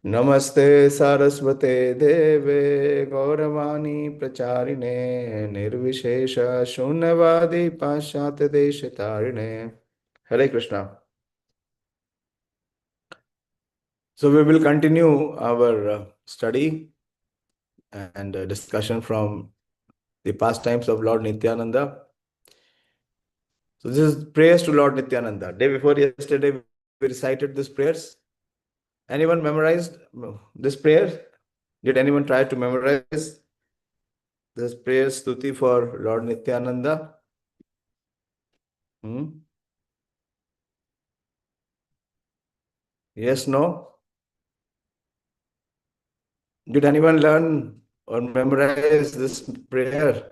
नमस्ते सारस्वते देवे गौरवाणी प्रचारिणे निर्विशेष शून्यवादी पाश्चात्य देश तारिणे. Hare Krishna. So we will continue our study and discussion from the pastimes of Lord Nityananda. So this is prayers to Lord Nityananda. Day before yesterday we recited these prayers. Anyone memorized this prayer? Did anyone try to memorize this prayer stuti for Lord Nityananda? Yes, no? Did anyone learn or memorize this prayer?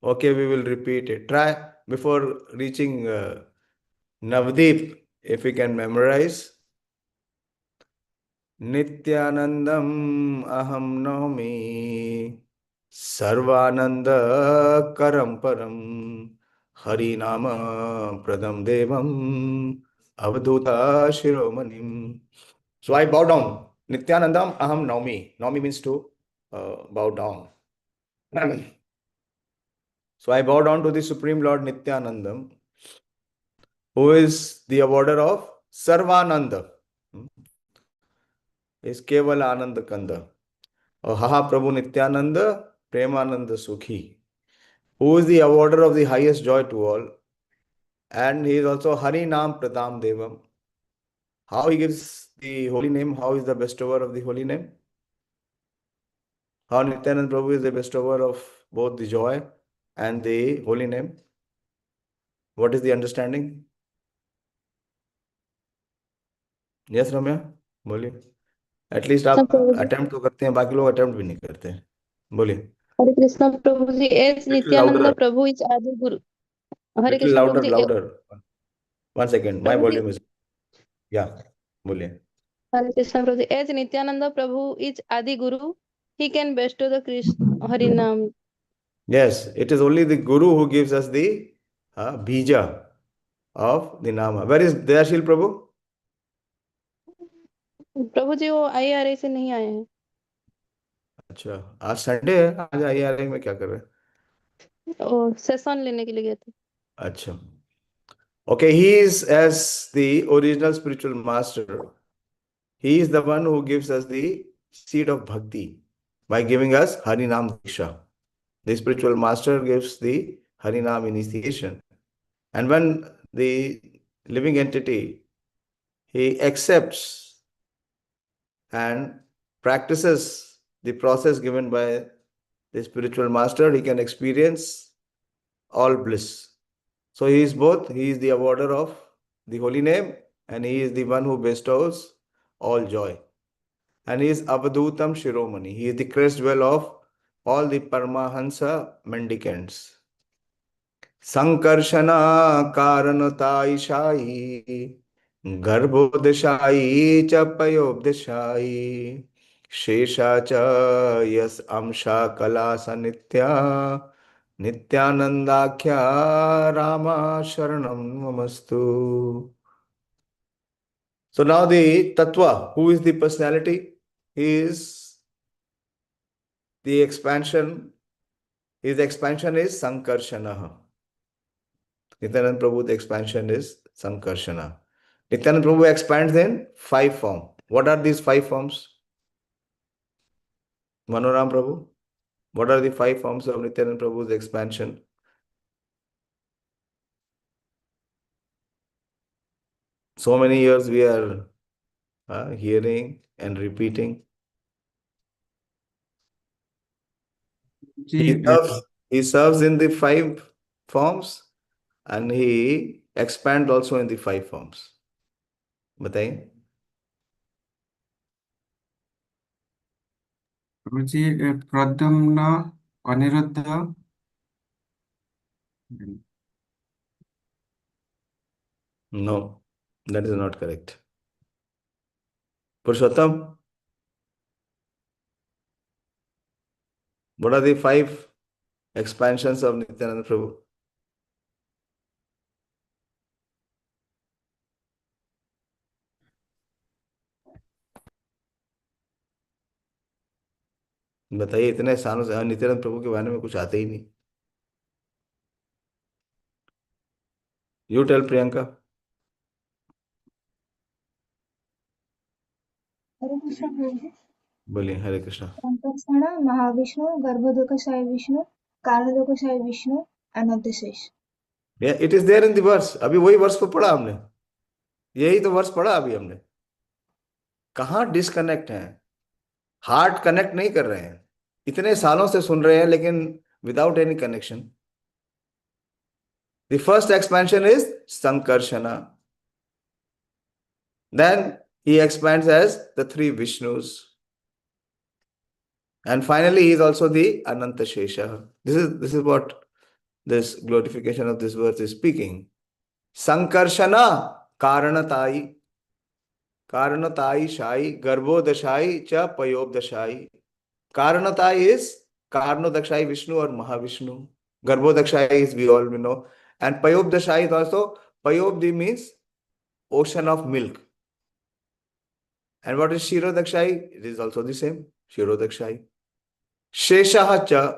Okay, we will repeat it. Try before reaching Navdeep, if we can memorize. Nityanandam aham naumi sarvananda karam param harinama pradam devam avadhuta shiromanim. So I bow down. Nityanandam aham naumi. Naumi means to bow down. So I bow down to the Supreme Lord Nityanandam, who is the awarder of Sarvananda. Is Keval Ananda Kanda. Or Haha Prabhu Nityananda Premananda Sukhi, who is the awarder of the highest joy to all. And he is also Hari Nam Pradam Devam. How he gives the holy name? How is the bestower of the holy name? How Nityananda Prabhu is the bestower of both the joy and the holy name? What is the understanding? Yes, Ramya? बोलिए. At least Krishna आप प्रभु जी. Attempt तो करते हैं, बाकी लोग attempt भी नहीं करते हैं. बोलिए. Hare Krishna Prabhu ji. As Little Nityananda louder. Prabhu is आदि गुरु. हरे Little Krishna Prabhu louder, ji. louder. 1 second. My Prabhu ji. volume is. Yeah. बोलिए. Hare Krishna Prabhu ji. As Nityanand Prabhu is आदि गुरु. He can bestow the Krishna Hari नाम. Yes, it is only the Guru who gives us the bija of the Nama. Where is Dayāśīl Prabhu? प्रभु जी वो IRA से नहीं आए हैं. अच्छा, आज संडे है, आज IRA में क्या कर रहे हैं? वो सेशन लेने के लिए गए थे. अच्छा. Okay, he is as the original spiritual master. He is the one who gives us the seed of bhakti by giving us Harinam Diksha. The spiritual master gives the Harinam initiation. And when the living entity, he accepts and practices the process given by the spiritual master, he can experience all bliss. So he is both, he is the awarder of the holy name and he is the one who bestows all joy. And he is Avadhutam Shiromani. He is the crest jewel of all the Paramahansa mendicants. Sankarshana Karanataishai Garbhodeshai Chapayobdeshai Shesha cha Yas Amsha Kalasa Nitya Nityanandakya Rama Sharanam Namastu. So now the Tattva, who is the personality? He is the expansion. His expansion is Sankarshana. Nityananda Prabhu, the expansion is Sankarshana. Nityananda Prabhu expands in 5 forms. What are these 5 forms? Manoram Prabhu, what are the 5 forms of Nityananda Prabhu's expansion? So many years we are hearing and repeating. Ji He serves in the 5 forms and he expands also in the 5 forms. बताइए. प्रभु जी Pradyumna Anirudh No, that is not correct. Purushottam, what are the 5 expansions of Nityananda Prabhu? बताइए, इतने सालों से नित्यानंद प्रभु के बारे में कुछ आते ही नहीं। You tell Priyanka. हरे कृष्ण प्रभु जी। बोलिए Hare Krishna. Sankarshan Mahavishnu गर्भोदकशाय Vishnu कारणोदकशाय Vishnu Ananta Shesha. It is there in the verse. अभी वही वर्स को पढ़ा हमने, यही तो वर्स पढ़ा अभी हमने। कहाँ डिस्कनेक्ट है, हार्ट कनेक्ट नहीं कर रहे हैं। इतने सालों से सुन रहे हैं लेकिन without any connection. The first expansion is Sankarshana, then he expands as the three Vishnus, and finally he is also the Ananta Shesha. This is what this glorification of this verse is speaking. Sankarshana Karanatai, Karanatai Shai Garbhodashai cha Payobdashai. Karanatai is Karnodakshai Vishnu or Mahavishnu. Garbhodakshai is, we all know, and Payobdashai is also, Payobdi means ocean of milk. And what is Shirodakshai? It is also the same, Shirodakshai. Sheshaha cha,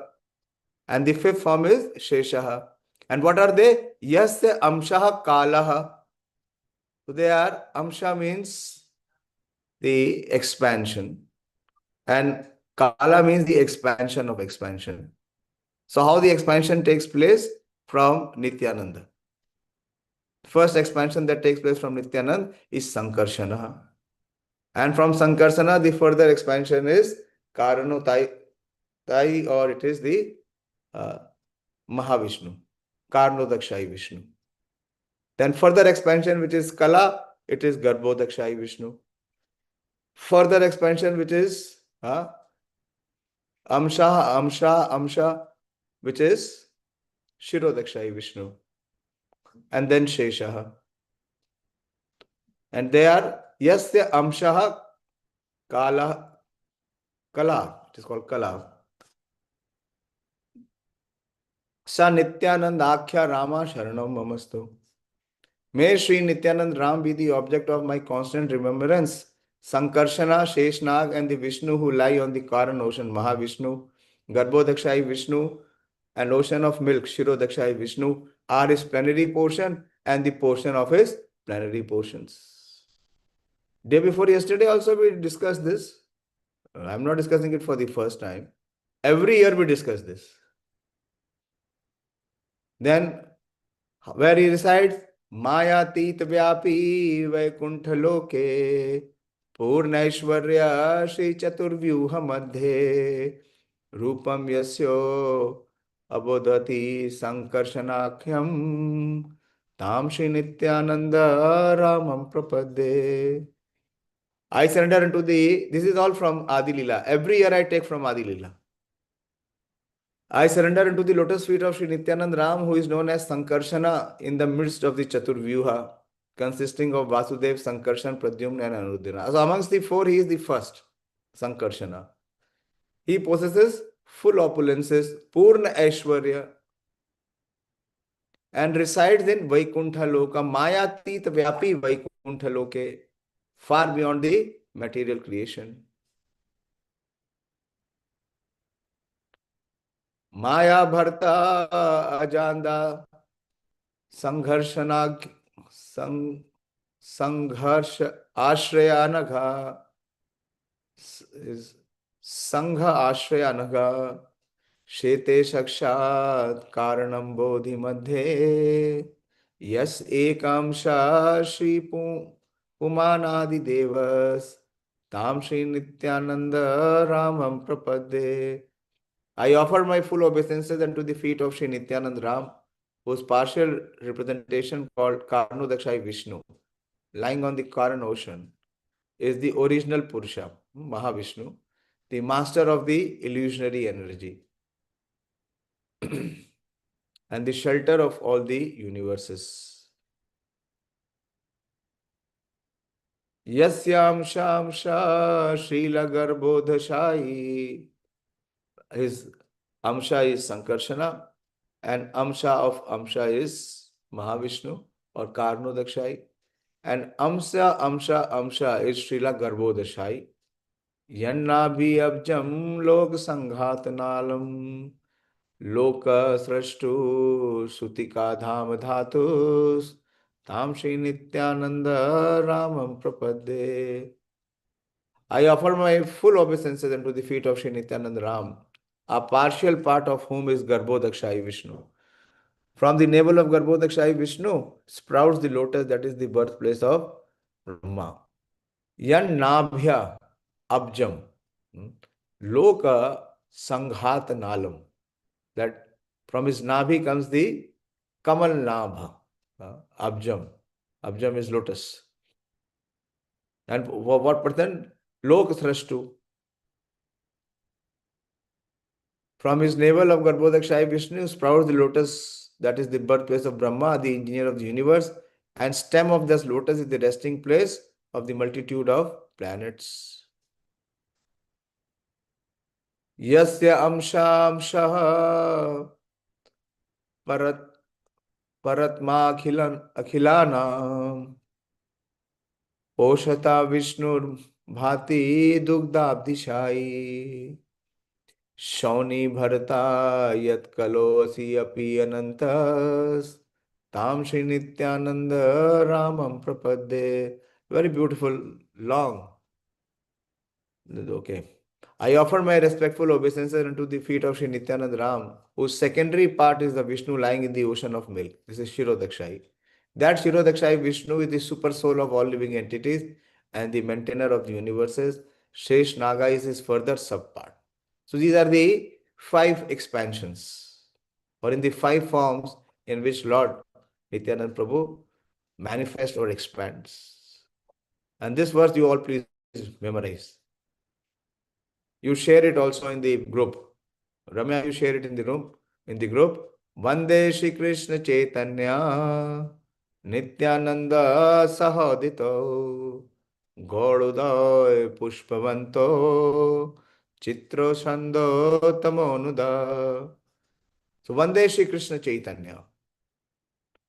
and the fifth form is Sheshaha. And what are they? Yasya amshaha kalaha. So they are, amsha means the expansion, and kala means the expansion of expansion. So how the expansion takes place? From Nityananda. First expansion that takes place from Nityananda is Sankarshana. And from Sankarsana, the further expansion is Karanotai, or it is the Mahavishnu, Karnodakshai Vishnu. Then further expansion, which is Kala, it is Garbhodakshai Vishnu. Further expansion, which is Amsha, which is Shirodakshai Vishnu. And then Sheshaha. And they are Yasya Amshaha Kala. It is called Kala. Sa Nityanand Akhya Rama Sharanam Mamastu. May Sri Nityanand Ram be the object of my constant remembrance. Sankarshana, Sheshnag, and the Vishnu who lie on the Karan ocean, Mahavishnu, Garbhodakshai Vishnu, and ocean of milk, Shirodakshai Vishnu, are his plenary portion and the portion of his plenary portions. Day before yesterday also we discussed this. I'm not discussing it for the first time. Every year we discuss this. Then where he resides, Mayatit Vyapi Vaikuntha Loke Purnaishwarya Shri Chaturvyuha Madhe Rupam Yasyo Abodhati Sankarshanakyam Tam Shri Nityananda Ramam Prapadde. I surrender unto thee. This is all from Adi Lila. Every year I take from Adi Lila. I surrender unto the lotus feet of Sri Nityanand Ram, who is known as Sankarshana in the midst of the Chaturvyuha, consisting of Vasudev, Sankarshan, Pradyumna, and Anuruddhana. So amongst the four, he is the first, Sankarshana. He possesses full opulences, Purna Aishwarya, and resides in Vaikuntha Loka, Mayatit Vyapi Vaikuntha Loke, far beyond the material creation. Maya Bharta Ajanda Sangharshana Sangharsha Ashrayanagha is Sangha Ashrayanagha Shete Sakshat Karanam Bodhi Madhe Yas Ekamsha Shri Pumanadi Devas Tam Shri Nityananda Ramam Prapadde. I offer my full obeisances unto the feet of Sri Nityanand Ram, whose partial representation called Karnodakshai Vishnu, lying on the Karan ocean, is the original Purusha, Mahavishnu, the master of the illusionary energy and the shelter of all the universes. Yasyam Shamsha Srila Garbhodashai. His Amsha is Sankarshana, and Amsha of Amsha is Mahavishnu or Karnodakshai, and Amsha is Srila Garbhodashai. यन्नाभि अब्जम लोक संघात नालम लोक सृष्टु सुतिका धाम धातु ताम श्री नित्यानंद रामं प्रपद्ये. I offer my full obeisances unto the feet of Sri Nityananda Ram, a partial part of whom is Garbhodakshai Vishnu. From the navel of Garbhodakshai Vishnu sprouts the lotus that is the birthplace of Brahma. Yan Nabhya Abjam Loka Sanghat Nalam. That from his Nabhi comes the Kamal Nabha. Abjam. Abjam is lotus. And what percent? Lok Thrashtu. From his navel of Garbhodakshai Vishnu sprouts the lotus that is the birthplace of Brahma, the engineer of the universe, and stem of this lotus is the resting place of the multitude of planets. Yasya amsha paratma akhilana poshata Vishnur bhati dugdhabdishai Shauni bharata yat kalosi api anantas tam Shri Nityananda Ramam prapadde. Very beautiful, long. Okay. I offer my respectful obeisances unto the feet of Sri Nityananda Ram, whose secondary part is the Vishnu lying in the ocean of milk. This is Shirodakshai. That Shirodakshai Vishnu is the super soul of all living entities and the maintainer of the universes. Shesh Naga is his further subpart. So these are the 5 expansions, or in the 5 forms in which Lord Nityananda Prabhu manifests or expands. And this verse you all please memorize. You share it also in the group. Ramya, you share it in the room, in the group. Vande Shri Krishna Chaitanya Nityananda Sahodito Gaududay Pushpavanto Chitro Shando Tamonuda. So Vande Shri Krishna Chaitanya.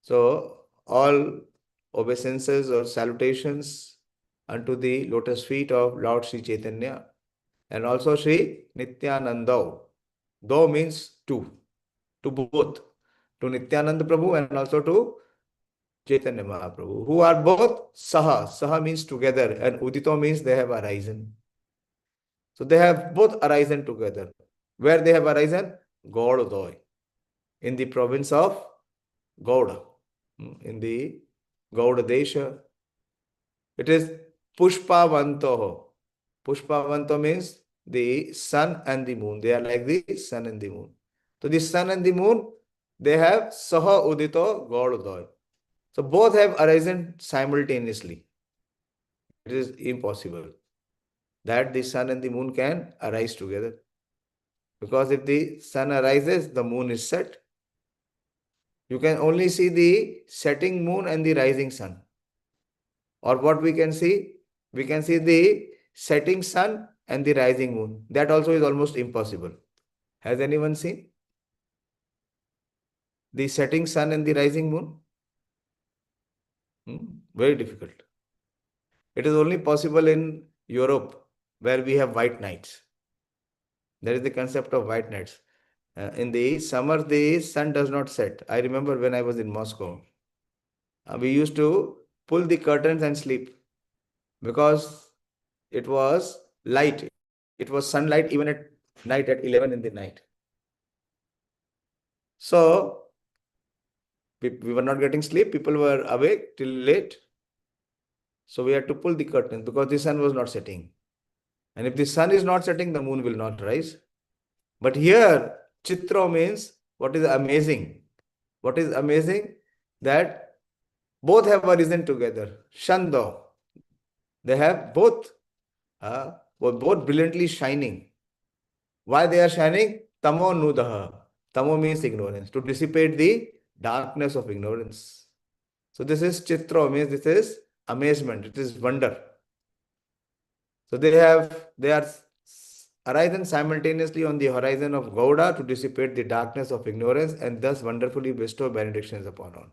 So all obeisances or salutations unto the lotus feet of Lord Sri Chaitanya. And also Sri Nityananda. Do means to both. To Nityananda Prabhu and also to Chaitanya Mahaprabhu, who are both Saha. Saha means together and Udito means they have arisen. So they have both arisen together. Where they have arisen? Gaududay. In the province of Gauda. In the Gauda Desha. It is Pushpavantoho. Pushpavanto means the sun and the moon. They are like the sun and the moon. So the sun and the moon, they have Saha Udito Gaududay. So both have arisen simultaneously. It is impossible that the sun and the moon can arise together. Because if the sun arises, the moon is set. You can only see the setting moon and the rising sun. Or what we can see? We can see the setting sun and the rising moon. That also is almost impossible. Has anyone seen the setting sun and the rising moon? Very difficult. It is only possible in Europe, where we have white nights. There is the concept of white nights. In the summer, the sun does not set. I remember when I was in Moscow, we used to pull the curtains and sleep because it was light. It was sunlight even at night at 11 in the night. So we were not getting sleep. People were awake till late. So we had to pull the curtain because the sun was not setting. And if the sun is not setting, the moon will not rise. But here, Chitro means what is amazing. What is amazing? That both have arisen together. Shando. They have both brilliantly shining. Why they are shining? Tamo nudaha. Tamo means ignorance. To dissipate the darkness of ignorance. So this is Chitro, means this is amazement. It is wonder. So they are arisen simultaneously on the horizon of Gauda to dissipate the darkness of ignorance and thus wonderfully bestow benedictions upon all.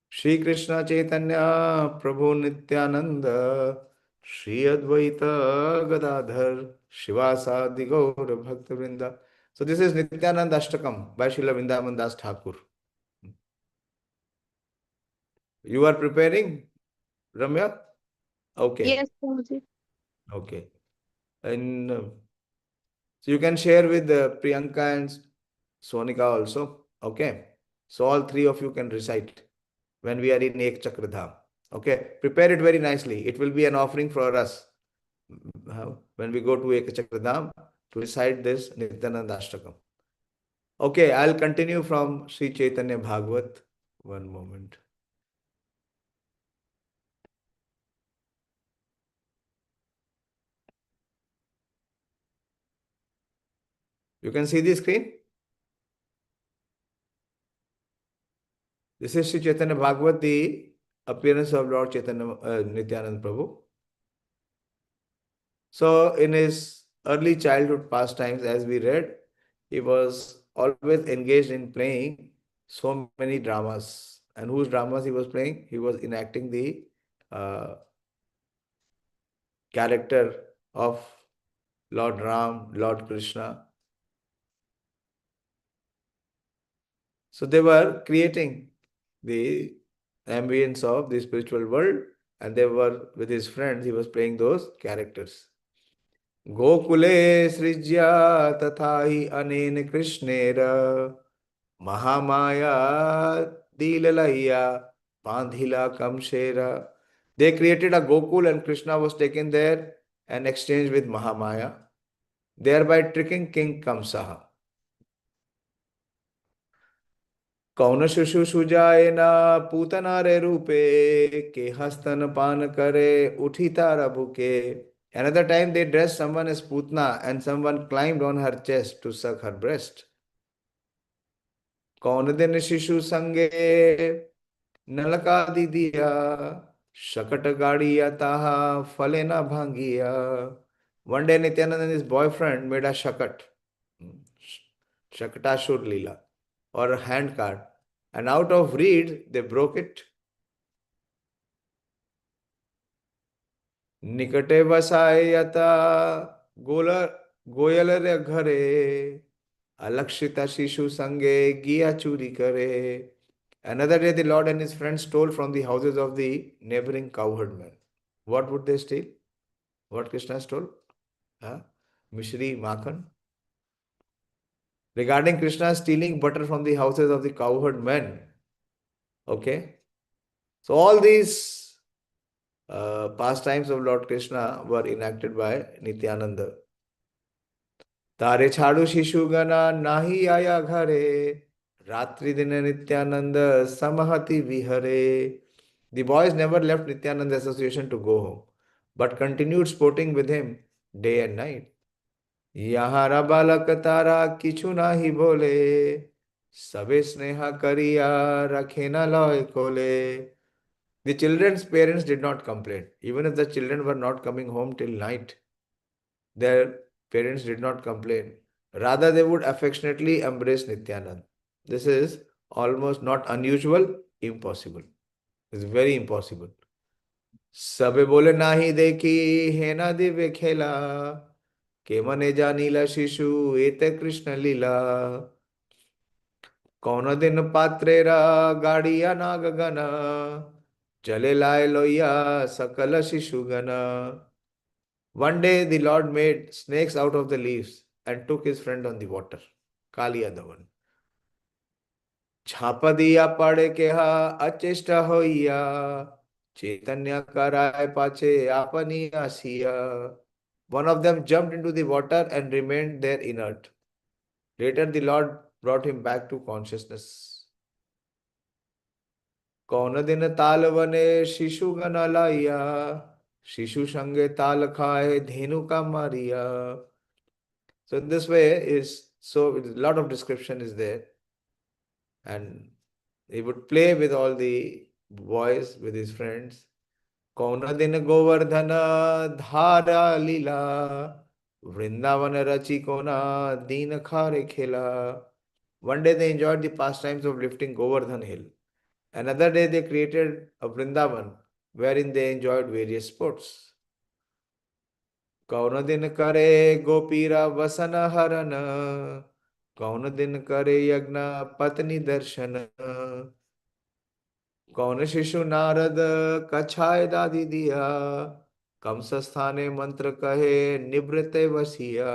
Shri Krishna Chaitanya Prabhu Nityananda Shri Advaita Gadadhar Shivasadi Gaur Bhakta Vrinda. So this is Nityananda Ashtakam by Srila Vrindavan Das Thakur. You are preparing, Ramya? Okay. Yes, Prabhuji. Okay. And so you can share with Priyanka and Sonika also. Okay. So all three of you can recite when we are in Ek Chakradham. Okay. Prepare it very nicely. It will be an offering for us when we go to Ek Chakradham to recite this Nityananda Ashtakam. Okay. I'll continue from Sri Chaitanya Bhagavat. One moment. You can see the screen? This is Sri Chaitanya Bhagavat, the appearance of Lord Chaitanya Nityananda Prabhu. So in his early childhood pastimes, as we read, he was always engaged in playing so many dramas. And whose dramas he was playing? He was enacting the character of Lord Ram, Lord Krishna. So they were creating the ambience of the spiritual world, and they were with his friends, he was playing those characters. Gokule Srijya Tathahi Anen Krishnera Mahamaya Dilalaya Bandhila Kamshera. They created a Gokul and Krishna was taken there and exchanged with Mahamaya, thereby tricking King Kamsaha. कौन शिशु सुजाए ना पूतना रे रूपे के हस्तन पान करे उठी तारा bouquet. Another time they dressed someone as Putna and someone climbed on her chest to suck her breast. कौन दिन शिशु संगे नलका दी दिया शकट गाड़िया ताहा फले ना भांगिया. One day Nityananda and his boyfriend made a shakat, Shakatashur Leela, or a handcart, and out of reed they broke it. Nikate vasayata goyalare ghare alakshita shishu sange giya churi kare. Another day the Lord and his friends stole from the houses of the neighboring cowherdmen. What would they steal? What Krishna stole? Mishri, Makhan. Regarding Krishna stealing butter from the houses of the cowherd men. Okay. So all these pastimes of Lord Krishna were enacted by Nityananda. Tare chhadu shishu gana nahi aya ghare ratri dina Nityananda samahati vihare. The boys never left Nityananda association to go home, but continued sporting with him day and night. Yahara balak tara kichu nahi bole sabe sneha kariya rakhena loy kole. The children's parents did not complain. Even if the children were not coming home till night, their parents did not complain. Rather, they would affectionately embrace Nityanand. This is almost not unusual, impossible. It's very impossible. Sabe bole nahi dekhi hai na divya khela के मने जानीला शिशु एते कृष्ण लीला. कौन दिन पात्रेरा गाड़िया नाग गना चले लाए लोया सकल शिशु गना. One day the Lord made snakes out of the leaves and took his friend on the water. Kaliya Davan. छापा दिया पड़े के हा अचेष्ट होइया चैतन्य कराय पाचे आपनी आसिया. One of them jumped into the water and remained there inert. Later, the Lord brought him back to consciousness. कौन दिन ताल बने शिशु गण लाइया शिशु संगे ताल खाए धेनु का Maria. So in this way a lot of description is there, and he would play with all the boys, with his friends. कौन दिन गोवर्धन धारा लीला वृंदावन रची कोना दीन खारे खेला. One day they enjoyed the pastimes of lifting Govardhan hill. Another day they created a Vrindavan wherein they enjoyed various sports. कौन दिन करे गोपीरा वसन हरन, कौन दिन करे यज्ञ पत्नी दर्शन, कौन शिशु नारद कछाय दादी दिया, कंस स्थाने मंत्र कहे निवृत्ते वसिया.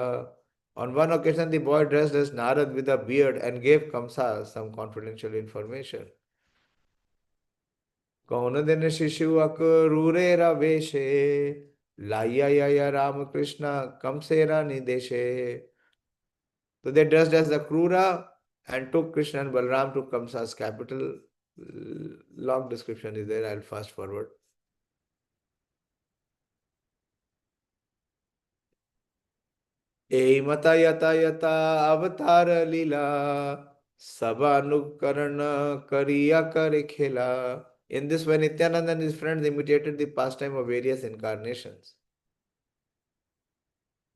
On one occasion, the boy dressed as Narad with a beard and gave Kamsa some confidential information. कौन दिन शिशु अक्रूरे रवेशे, लाया या Ram Krishna कंसेरा निदेशे. So they dressed as the Krura and took Krishna and Balram to Kamsa's capital. Long description is there, I'll fast forward. ए मता यता यता अवतार लीला, सब अनुकरण करिया करे खेला. In this way, Nityananda and his friends imitated the pastime of various incarnations.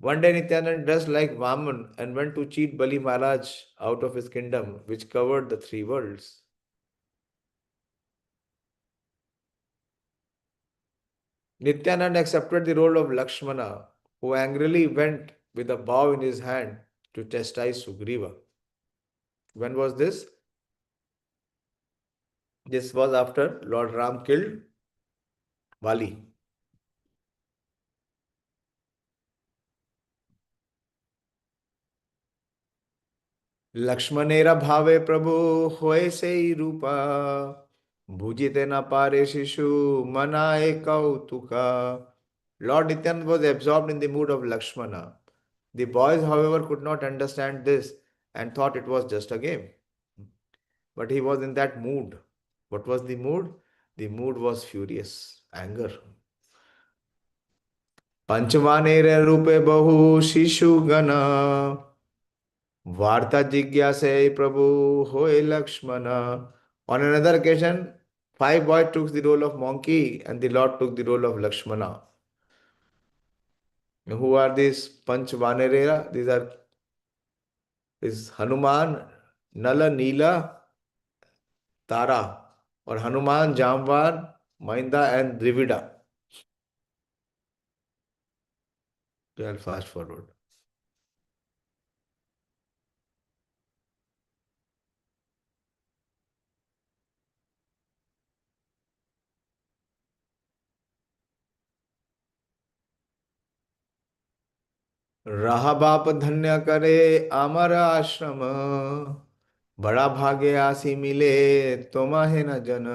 One day, Nityananda dressed like Vaman and went to cheat Bali Maharaj out of his kingdom, which covered the three worlds. Nityananda accepted the role of Lakshmana, who angrily went with a bow in his hand to chastise Sugriva. When was this? This was after Lord Ram killed Vali. लक्ष्मणेरा भावे प्रभु होए से रूपा, भुजिते न पारे शिशु मनाए कौतुका. Lord Nityananda was absorbed in the mood of Lakshmana. The boys, however, could not understand this and thought it was just a game. But he was in that mood. What was the mood? The mood was furious, anger. पंचवानेर रूपे बहु शिशु गण, वार्ता जिज्ञासे प्रभु होए Lakshmana. On another occasion, 5 boys took the role of monkey and the Lord took the role of Lakshmana. Who are these Panchvanerera? These are Hanuman, Nala, Neela, Tara, or Hanuman, Jamvan, Mainda, and Drivida. I'll fast forward. रहा बाप धन्य करे अमर आश्रम, बड़ा भाग्य आसी मिले तुम्हें न जन.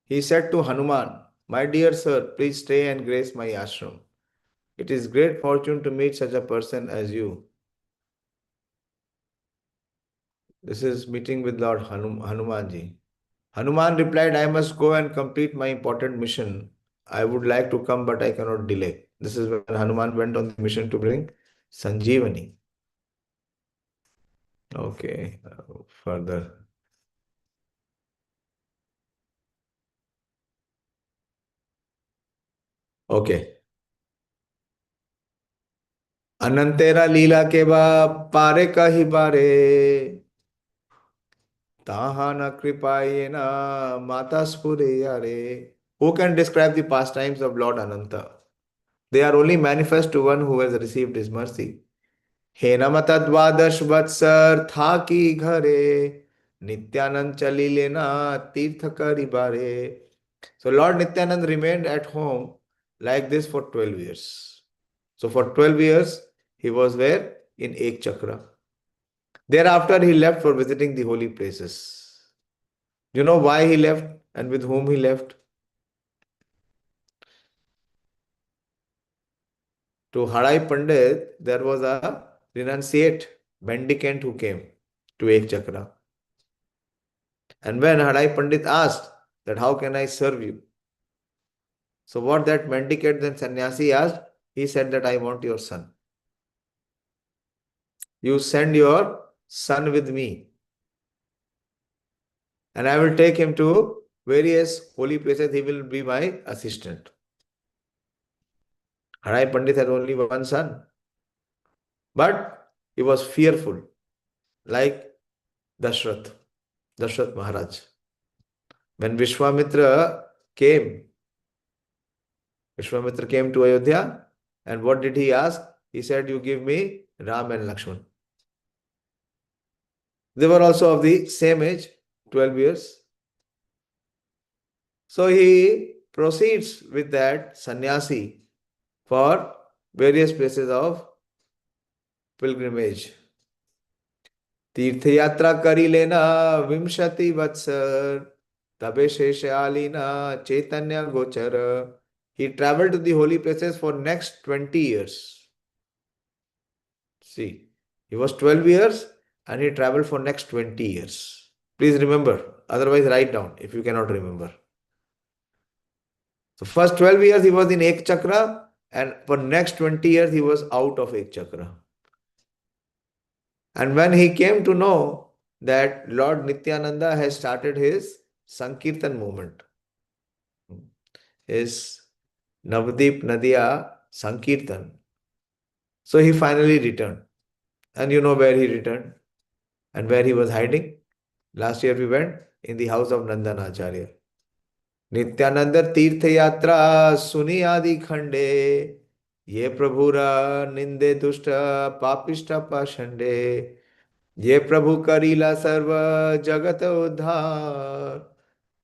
He said to Hanuman, "My dear sir, please stay and grace my ashram. It is great fortune to meet such a person as you." This is meeting with Lord Hanumanji. Hanuman replied, "I must go and complete my important mission. I would like to come, but I cannot delay." This is when Hanuman went on the mission to bring Sanjeevani. Okay, further. Okay. अनंतेरा लीला के बा पारे कही बारे, ताहा न कृपाये न माता स्फुरे यारे. Who can describe the pastimes of Lord Ananta? They are only manifest to one who has received his mercy. हे नमता द्वादश वत्सर था की घरे, नित्यानंद चली लेना तीर्थ करी बारे. So Lord Nityanand remained at home like this for 12 years. So for 12 years, he was where? In Ek Chakra. Thereafter, he left for visiting the holy places. You know why he left and with whom he left? To Hadai Pandit, there was a renunciate mendicant who came to Ek Chakra. And when Hadai Pandit asked that how can I serve you? So what that mendicant then sannyasi asked, he said that I want your son. You send your son with me. And I will take him to various holy places. He will be my assistant. Hadai Pandit had only one son. But he was fearful, like Dashrath Maharaj. When Vishwamitra came to Ayodhya, And what did he ask? He said, you give me Ram and Lakshman. They were also of the same age, 12 years. So he proceeds with that sannyasi for various places of pilgrimage. तीर्थ यात्रा करी लेना विंशति वत्सर तबे शेषालिना chaitanya gochar. He traveled to the holy places for next 20 years. See, he was 12 years and he traveled for next 20 years. Please remember, otherwise write down if you cannot remember. So first 12 years he was in Ek Chakra, and for next 20 years he was out of Ek Chakra. And when he came to know that Lord Nityananda has started his Sankirtan movement, his Navdeep Nadia Sankirtan, so he finally returned. And you know where he returned and where he was hiding? Last year we went in the house of Nandana Acharya. Nityananda Tirtha Yatra Suni Adi Khande Ye Prabhura Ninde Dushta Papishta Pashande Ye Prabhu Karila Sarva Jagat Udhar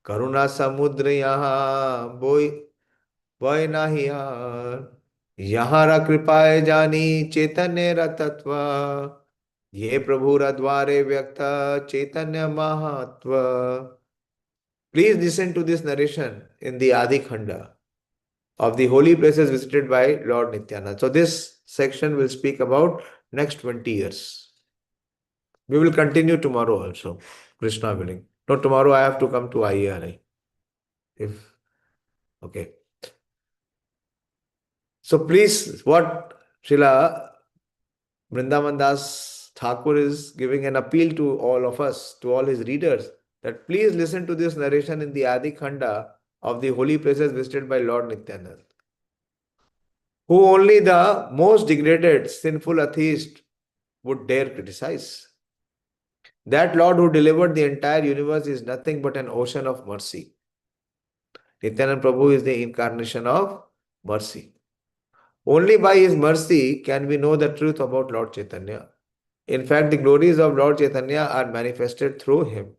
Karuna Samudra Yaha Boy Nahi Yaar Yahara Kripaye Jani Chaitanya Ratatva Ye Prabhura Dware Vyakta Chaitanya Mahatva. Please listen to this narration in the Adi Khanda of the holy places visited by Lord Nityananda. So this section will speak about next 20 years. We will continue tomorrow also, Krishna willing. No, tomorrow I have to come to IERI. Okay. So please, what Srila Vrindavan Das Thakur is giving an appeal to all of us, to all his readers, that please listen to this narration in the Adi Khanda of the holy places visited by Lord Nityananda, who only the most degraded, sinful atheist would dare criticize. That Lord who delivered the entire universe is nothing but an ocean of mercy. Nityananda Prabhu is the incarnation of mercy. Only by his mercy can we know the truth about Lord Chaitanya. In fact, the glories of Lord Chaitanya are manifested through him.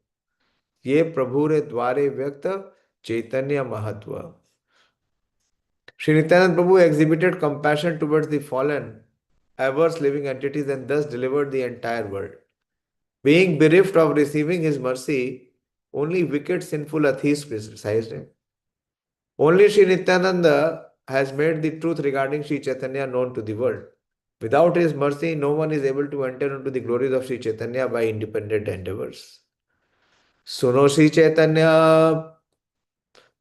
Ye Prabhure Dware Vyakta Chaitanya Mahatva. Sri Nityananda Prabhu exhibited compassion towards the fallen, averse living entities and thus delivered the entire world. Being bereft of receiving his mercy, only wicked, sinful atheists criticized him. Only Sri Nityananda has made the truth regarding Sri Chaitanya known to the world. Without his mercy, no one is able to enter into the glories of Sri Chaitanya by independent endeavors. Suno Sri Chaitanya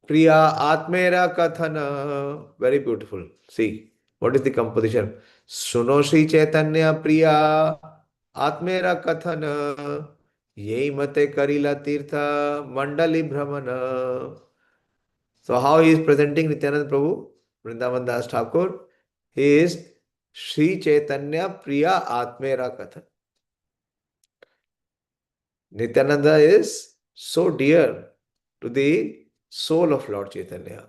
Priya Atmera Kathana. Very beautiful. See, what is the composition? Suno Sri Chaitanya Priya Atmera Kathana Yei Mate Karila Tirtha Mandali Brahmana. So how he is presenting Nityananda Prabhu, Vrindavan Das Thakur? He is Sri Chaitanya Priya Atmera Katha. Nityananda is so dear to the soul of Lord Chaitanya.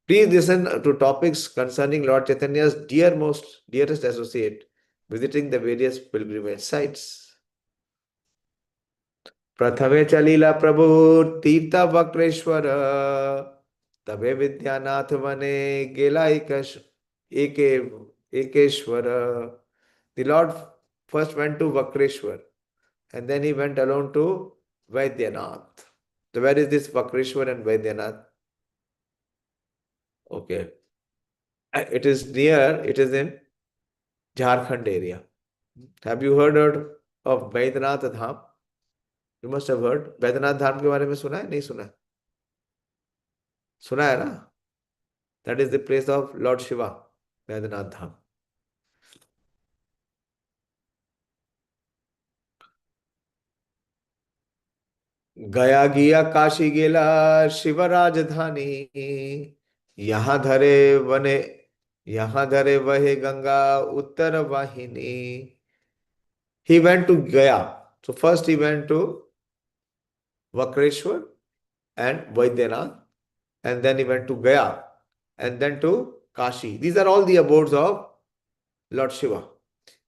Please listen to topics concerning Lord Chaitanya's dearest associate, visiting the various pilgrimage sites. Prathame Chalila Prabhu Tirtha Vakreshwara Tabe Vidyanath Vane Gela Ekeshwara. The Lord first went to Vakreshwar and then he went alone to Vaidyanath. So where is this Vakreshwar and Vaidyanath? Okay. It is in Jharkhand area. Have you heard of Vaidyanath Dham? You must have heard. Vaidyanath Dham के बारे में सुना है? नहीं सुना है? सुना है ना? That is the place of Lord Shiva, Vaidyanath Dham. गया गिया काशी गेला शिव राजधानी यहाँ धरे वहे गंगा उत्तर वाहिनी. He went to Gaya. So first he went to Vakreshwar and Vaidyanath, and then he went to Gaya and then to Kashi. These are all the abodes of Lord Shiva.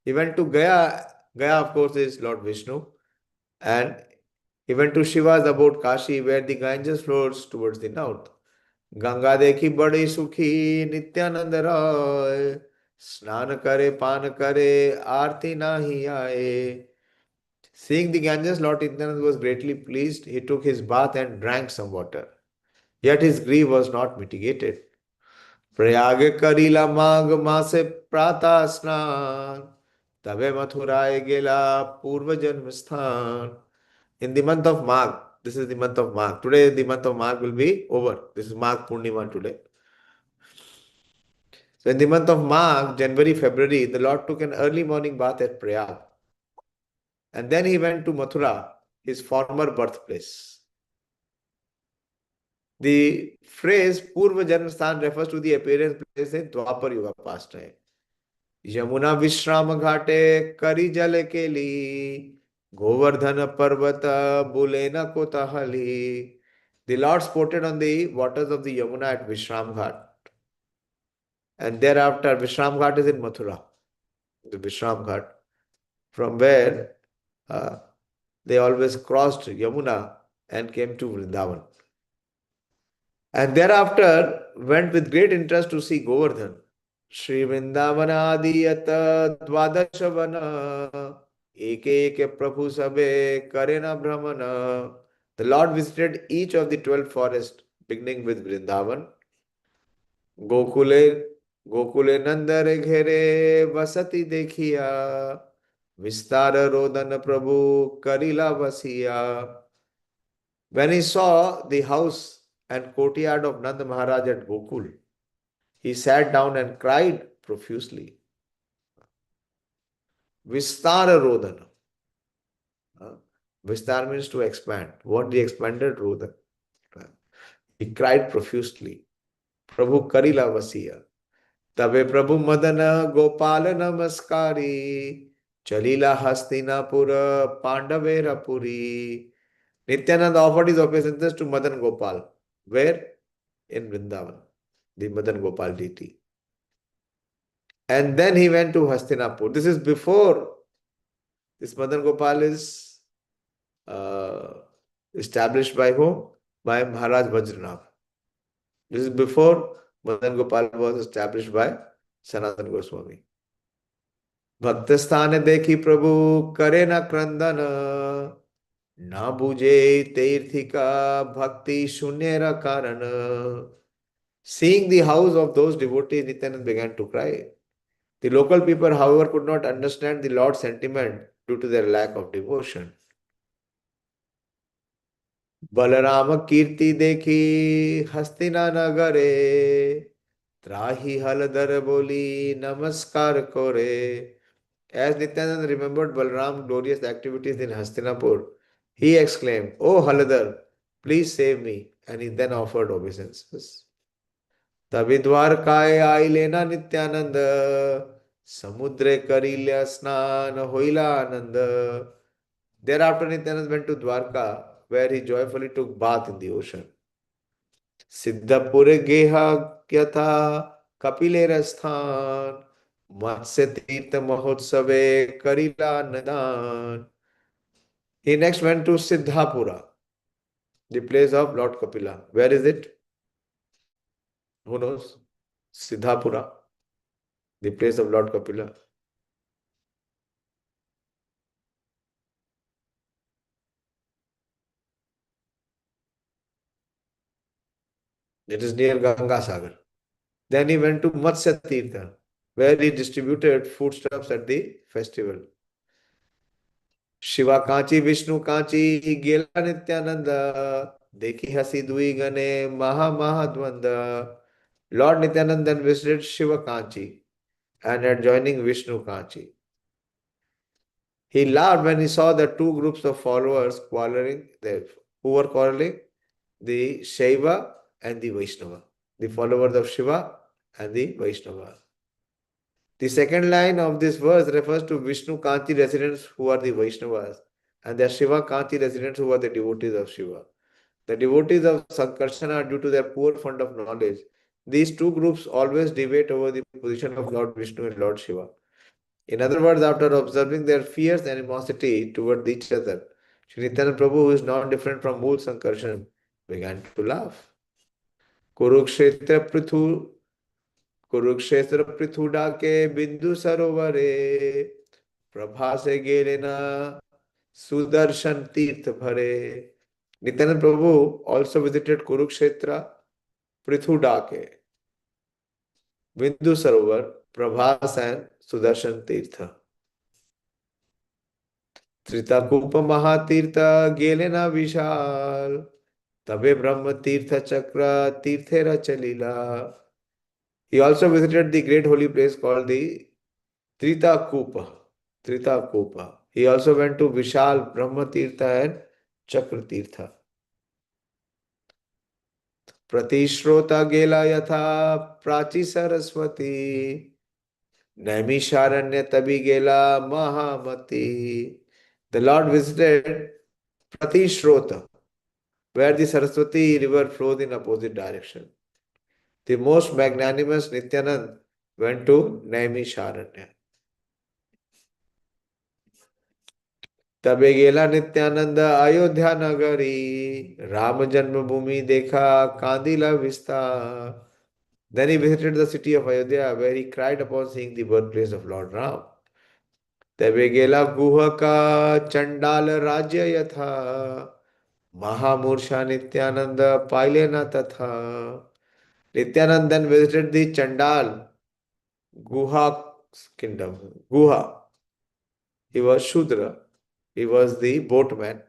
He went to Gaya. Gaya, of course, is Lord Vishnu. And he went to Shiva's abode Kashi, where the Ganges flows towards the north. Ganga dekhi badi sukhi Nityanand Ray. Snan kare, pan kare, aarti nahi aaye. Seeing the Ganges, Lord Nityanand was greatly pleased. He took his bath and drank some water. Yet his grief was not mitigated. Prayag Karila माघ मासे प्रातः स्नान तबे मथुराए गेला पूर्व जन्म स्थान. In the month of Magh, this is the month of Magh. Today the month of Magh will be over. This is Magh Purnima today. So in the month of Magh, January, February, the Lord took an early morning bath at Prayag. And then he went to Mathura, his former birthplace. The phrase Purva Janmasthan refers to the appearance place in Dwapar Yuga past time. Yamuna Vishrama Ghate Kari Jale Keli Govardhana Parvata Bulena Kotahali. The Lord sported on the waters of the Yamuna at Vishram Ghat. And thereafter, Vishram Ghat is in Mathura. The Vishram Ghat, from where they always crossed Yamuna and came to Vrindavan. And thereafter went with great interest to see Govardhan. Shri Vrindavana Adiyata Dvadashavana Eke Eke Prabhu Sabe Karena Brahmana. The Lord visited each of the 12 forests, beginning with Vrindavan. Gokule Nandare Ghere Vasati Dekhiya Vistara Rodana Prabhu Karila Vasiya. When he saw the house and courtyard of Nanda Maharaj at Gokul, he sat down and cried profusely. Vistara Rodana. Vistar means to expand. What he expanded, Rodana. He cried profusely. Prabhu Karila Vasiya. Tabe Prabhu Madana Gopala Namaskari Chalila Hastinapura Pandavera Puri. Nityananda offered his obeisances to Madan Gopal. Where? In Vrindavan, the Madan Gopal deity. And then he went to Hastinapur. This is before this Madan Gopal is established by whom? By Maharaj Vajranath. This is before Madan Gopal was established by Sanatana Goswami. Bhaktasthane dekhi Prabhu kare na krandana na buje tirthika bhakti shunyera karana. Seeing the house of those devotees, Nityanand began to cry. The local people, however, could not understand the Lord's sentiment due to their lack of devotion. Balarama Kirti dekhi Hastina Nagare Trahi Haladar Boli Namaskar Kore. As Nityanand remembered Balram's glorious activities in Hastinapur, he exclaimed, "Oh Haladar, please save me." And he then offered obeisances. तभी द्वारकाय आइलेना नित्यानंद समुद्रे करिल्या स्नान होइला आनंद. Thereafter Nityanand went to Dwarka, where he joyfully took bath in the ocean. Siddhapure geha kyatha kapilera sthan matsya tirtha mahotsave karila nadan. He next went to Siddhapura, the place of Lord Kapila. Where is it? Who knows? Siddhapura, the place of Lord Kapila. It is near Ganga Sagar. Then he went to Matsya Tirtha, where he distributed foodstuffs at the festival. Shiva Kanchi, Vishnu Kanchi, Gela Nityananda, Dekhi Hasi Dui Gane, Maha Mahadvanda. Lord Nityananda then visited Shiva Kanchi and adjoining Vishnu Kanchi. He laughed when he saw the two groups of followers quarreling. Who were quarreling? The Shaiva and the Vaishnava. The followers of Shiva and the Vaishnava. The second line of this verse refers to Vishnu Kanti residents who are the Vaishnavas and the Shiva Kanti residents who are the devotees of Shiva. The devotees of Sankarsana, due to their poor fund of knowledge, these two groups always debate over the position of Lord Vishnu and Lord Shiva. In other words, after observing their fierce animosity toward each other, Sri Nityananda Prabhu, who is not different from Mool Sankarshan, began to laugh. Kurukshetra Prithu Kurukshetra पृथुडा के बिंदु सरोवरे प्रभा से गेले ना सुदर्शन तीर्थ भरे. Nityananda Prabhu also visited Kurukshetra, Prithuda ke Bindu Sarovar, Prabhas and Sudarshan Tirtha. त्रिताकूप महातीर्थ गेले ना विशाल तबे ब्रह्म तीर्थ चक्र तीर्थेरा चलीला. He also visited the great holy place called the Tritakupa. Tritakupa. He also went to Vishal, Brahma Tirtha and Chakra Tirtha. Pratishrota gela yatha prachi saraswati Naimisharanya tabi gela mahamati. The Lord visited Pratishrota, where the Saraswati river flows in opposite direction. The most magnanimous Nityanand went to Naimisharanya. तबे गेला नित्यानंद अयोध्या नगरी राम जन्मभूमि देखा कांदिला विस्तार. Then he visited the city of Ayodhya, where he cried upon seeing the birthplace of Lord Ram. तबे गेला गुह का चंडाल राज्य यथा महामूर्छा नित्यानंद पाइले न तथा. Nityanand then visited the Chandal Guha kingdom. Guha. He was Shudra. He was the boatman.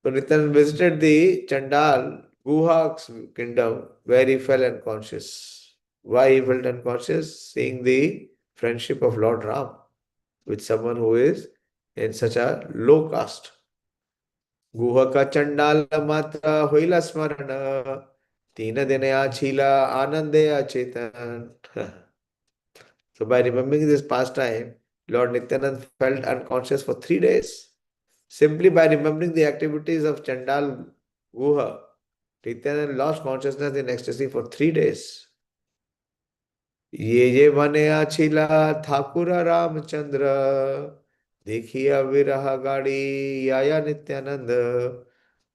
So Nityanand visited the Chandal Guha's kingdom, where he fell unconscious. Why he felt unconscious? Seeing the friendship of Lord Ram with someone who is in such a low caste. Guha ka Chandal matra hoila smarana tina Dayāśīla anande achetan. So by remembering this pastime, Lord Nityanand felt unconscious for 3 days. Simply by remembering the activities of Chandal Guha, Nityanand lost consciousness in ecstasy for 3 days. ये बने आछिला ठाकुर रामचंद्र देखिया विरह गाड़ी याया Nityanand.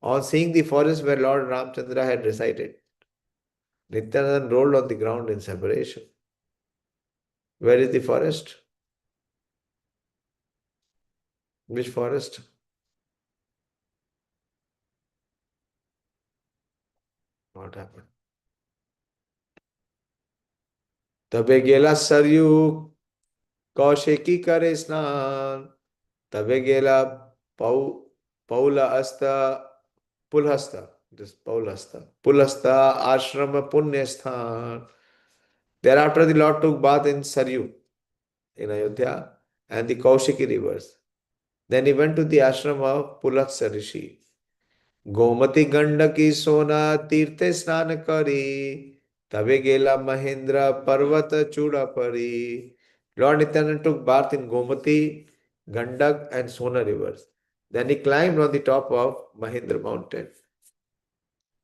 On seeing the forest where Lord Ramchandra had resided, Nityanand rolled on the ground in separation. Where is the forest? Which forest? What happened? तबे गेला सरयू कौशिकी करे स्नान तबे गेला पौला अस्ता पुलहस्ता ashram punya sthan. Thereafter the Lord took bath in Saryu in Ayodhya and the Kaushiki rivers. Then he went to the ashram of Pulastha Rishi. Gomti Gandaki सोना तीर्थे स्नान करी तबे गेला महेंद्र पर्वत चूड़ा परी. Lord Nityanand took bath in Gomati, Gandak and Sona rivers. Then he climbed on the top of Mahindra mountain.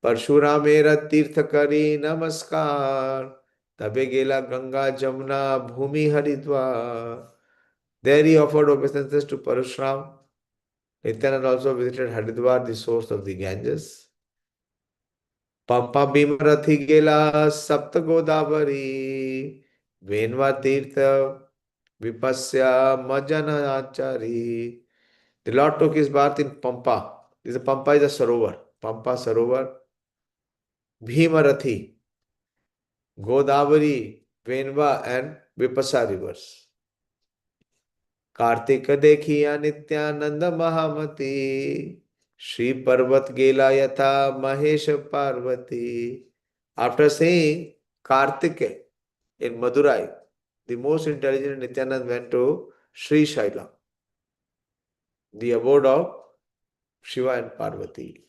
परशुरामेर तीर्थ करी नमस्कार तबे गेला गंगा जमुना भूमि Haridwar. There he offered obeisances to Parashuram. Nityanand also visited Haridwar, the source of the Ganges. Pampa Bhimarathi gela Sapta Godavari Venva Tirtha Vipasya Majana Achari. The Lord took his bath in Pampa. Pampa is a Sarovar. Pampa Sarovar. Bhimarathi, Godavari, Venva and Vipasa rivers. Kartik देखिया नित्यानंद महामती श्री पर्वत गेला यथा Mahesh Parvati. After seeing Kartike in Madurai, the most intelligent Nityanand went to Sri Shaila, the abode of Shiva and Parvati.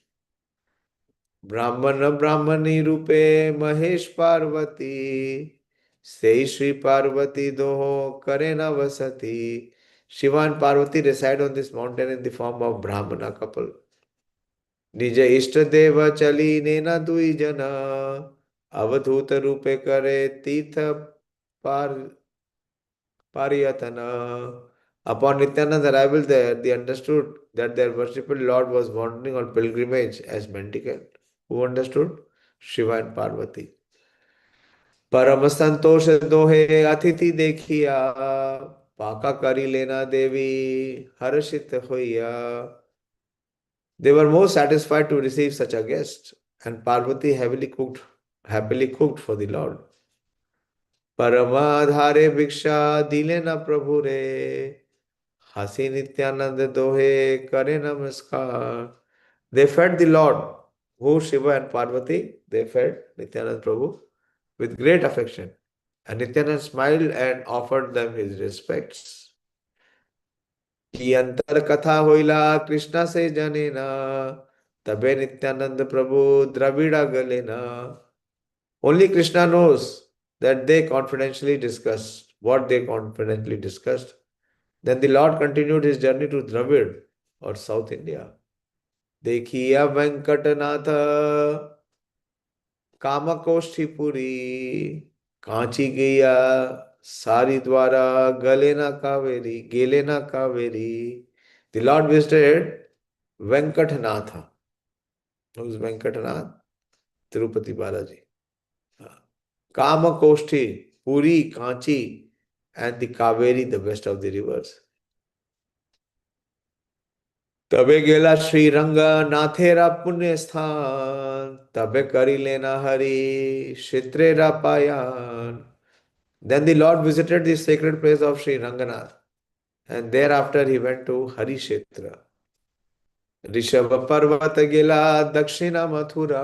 ब्राह्मण ब्राह्मणी रूपे महेश पार्वती से श्री पार्वती दोहो करे न वसती. Shiva and Parvati reside on this mountain in the form of Brahmana couple. Nija Ishta Deva Chali Nena Dui Jana अवधूत रूपे करे तीर्थ par pariyatana. Upon Nityananda's arrival there, they understood that their worshipful Lord was wandering on pilgrimage as mendicant. Who understood? Shiva and Parvati. परम संतोष दोहे अतिथि देखिया पाका करी लेना देवी हर्षित होइया. They were most satisfied to receive such a guest, and Parvati happily cooked for the Lord. परमाधारे भिक्षा दिले न प्रभु रे हसी नित्यानंद दोहे करे नमस्कार. They fed the Lord, who Shiva and Parvati, they fed Nityanand Prabhu with great affection. And Nityanand smiled and offered them his respects. कि अंतर कथा होइला कृष्णा से जनेना तबे नित्यानंद प्रभु Dravida गलेना. Only Krishna knows that they confidentially discussed what they confidentially discussed. Then the Lord continued his journey to Dravid or South India. देखिया वेंकटनाथ कामकोष्ठीपुरी कांची गया सारी द्वारा गेलेना Kaveri. The Lord visited Venkatanath. Who is Venkatanath? Tirupati Balaji. Kamakoshti, Puri, Kanchi, and the Kaveri, the best of the rivers. तबे गेला श्री रंग नाथेरा पुण्य स्थान तबे करी लेना Hari क्षेत्रेरा पायान. Then the Lord visited the sacred place of Sri Ranganath, and thereafter he went to Hari Kshetra. Rishabh पर्वत गेला दक्षिणा Mathura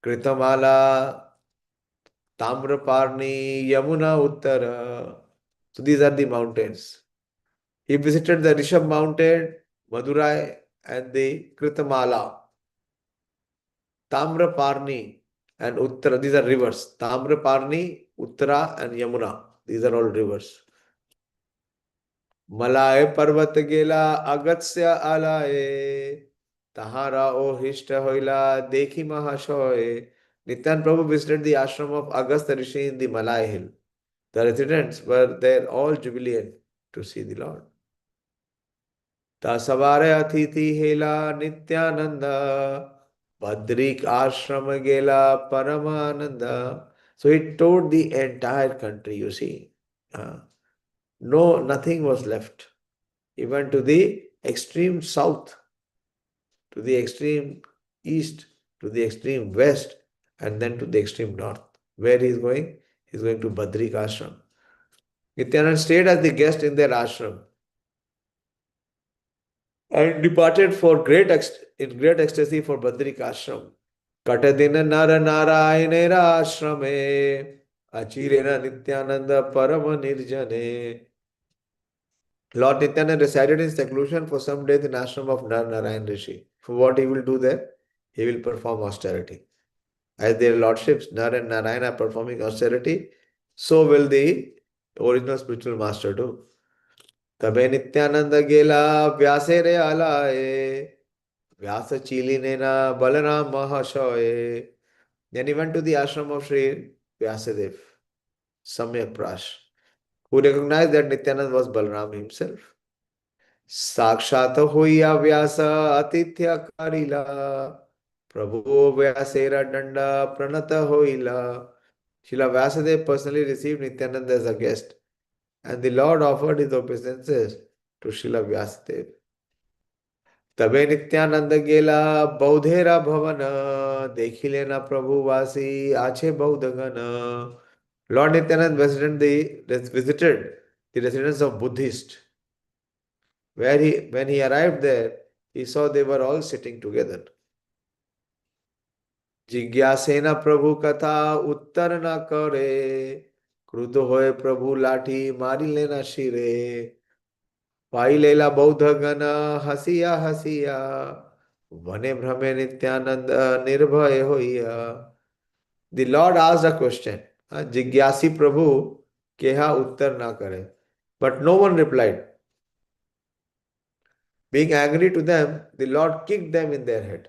Kritamala Tamraparni, Yamuna Uttara. So these are the mountains. He visited the Rishabh mountain, Madurai, and the Kritamala. Tamraparni and Uttara, these are rivers. Tamraparni, Uttara, and Yamuna. These are all rivers. Malaye Parvat Gela Agatsya Alaye Tahara O Hishta Hoila Dekhi Mahashoye. Nityan Prabhu visited the ashram of Agastya Rishi in the Malay hill. The residents were there all jubilant to see the Lord. Tasavare Atithi Hela Nityananda Badrik Ashram Gela Paramananda. So he toured the entire country, you see. No, nothing was left. He went to the extreme south, to the extreme east, to the extreme west, and then to the extreme north. Where he is going? He is going to Badrik Ashram. Nityanand stayed as the guest in their ashram and departed in great ecstasy for Badrik Ashram. Katadina Nara Narayanera Ashrame Achirena Nityananda Parama Nirjane. Lord Nityanand resided in seclusion for some days in ashram of Narayan Rishi. For what he will do there? He will perform austerity. As their lordships, Nar and Narayan are performing austerity, so will the original spiritual master do. Tabe Nityananda Gela Vyasere Alaye Vyasa Chilinena Balaram Mahashoye. Then he went to the ashram of Sri Vyasadev, Samyak Prash, who recognized that Nityananda was Balaram himself. Sakshat hoya Vyasa Atithya Karila Prabhu Vyasera Danda Pranata Hoila. Srila Vyasadeva personally received Nityananda as a guest, and the Lord offered his obeisances to Srila Vyasadeva. Tabe Nityananda Gela Baudhera Bhavana Dekhilena Prabhu Vasi Ache Baudhagana. Lord Nityananda visited the residence of Buddhists. When he arrived there, he saw they were all sitting together. जिज्ञासेना प्रभु कथा उत्तर न करे क्रुद्ध होए प्रभु लाठी मारी लेना शिरे पाई लेला बौद्ध गण हसिया हसिया वने भ्रमे नित्यानंद निर्भय होइया. The Lord asked a question. जिज्ञासी प्रभु केहा उत्तर न करे. But no one replied. Being angry to them, the Lord kicked them in their head.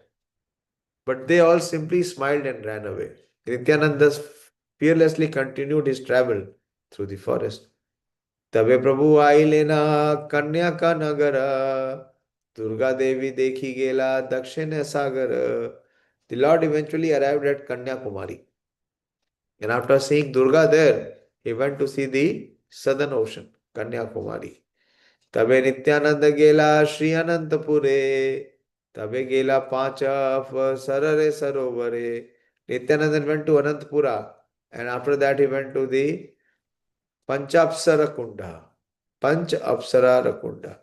but they all simply smiled and ran away. Nityananda fearlessly continued his travel through the forest. तबे प्रभु आई लेना कन्या का नगर दुर्गा देवी देखी गेला दक्षिण सागर. The Lord eventually arrived at Kanyakumari. And after seeing Durga there, he went to see the southern ocean, Kanyakumari. तबे नित्यानंद गेला श्री अनंतपुरे तबे गेला पांच सररे सरोवरे. Nityananda went to Anantapura, and after that he went to the Panchapsara Kunda. Panch Apsara Kunda.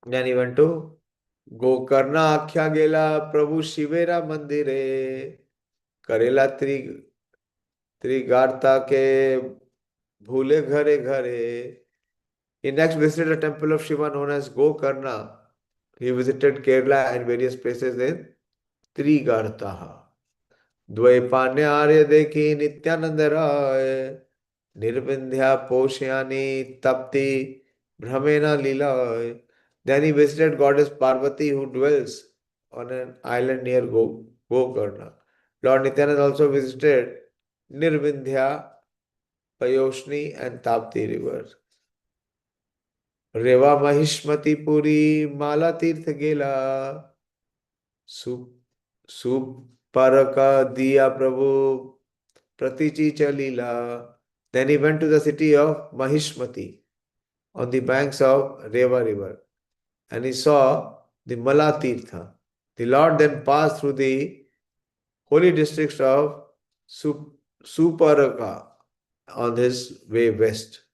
Then he went to Gokarna Akhya Gela Prabhu Shivera Mandire Karela Trigarta Ke Bhule Ghare Ghare. He next visited a temple of Shiva known as Gokarna. He visited Kerala and various places in Trigartaha. द्वैपान्य आर्य देखी Nityanand Rai Nirvindhya पोषयानी Tapti भ्रमेना लीलाय. Then he visited goddess Parvati who dwells on an island near Gokarna. Lord Nityananda also visited Nirvindhya, Payoshni and Tapti rivers. Reva Mahishmati Puri Mala Tirth Gela Suparaka Diya Prabhu Pratichi Chalila. Then he went to the city of Mahishmati on the banks of Reva river, and he saw the Mala Tirtha. The Lord then passed through the holy districts of Suparaka on his way west.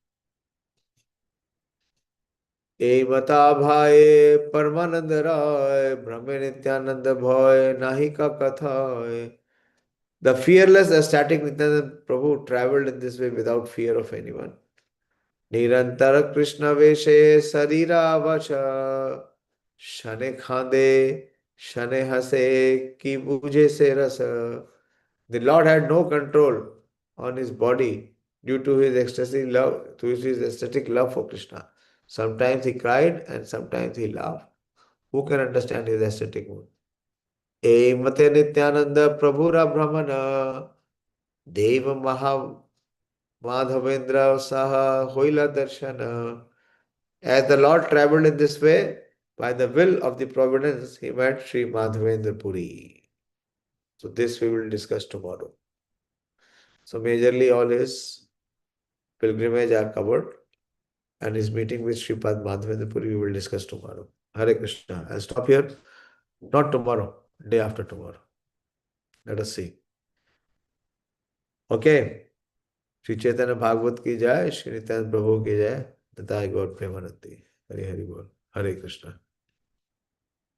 मता भाए परमानंद राय ब्रह्मे नित्यानंद भय नाहि का कथा. The fearless ecstatic Nityananda Prabhu traveled in this way without fear of anyone. Nirantar Krishna Veshe Sarira Vacha Shane Khande Shane Hase Ki Buje Se Rasa. The Lord had no control on his body due to his ecstatic love for Krishna. Sometimes he cried and sometimes he laughed. Who can understand his ecstatic mood? E mate Nityananda Prabhura Brahmana Deva Maha Madhavendra Saha Hoila Darshana. As the Lord traveled in this way, by the will of the providence, he met Sri Madhavendra Puri. So this we will discuss tomorrow. So majorly all his pilgrimage are covered, and his meeting with Sripad Madhavendra Puri we will discuss tomorrow. Hare Krishna. I'll stop here. Not tomorrow, day after tomorrow. Let us see. Okay. Sri Chaitanya Bhagavad ki jai, Sri Nityananda Prabhu ki jai, Tathai Gaur Premanandi. Hare Hare Bol. Hare Krishna.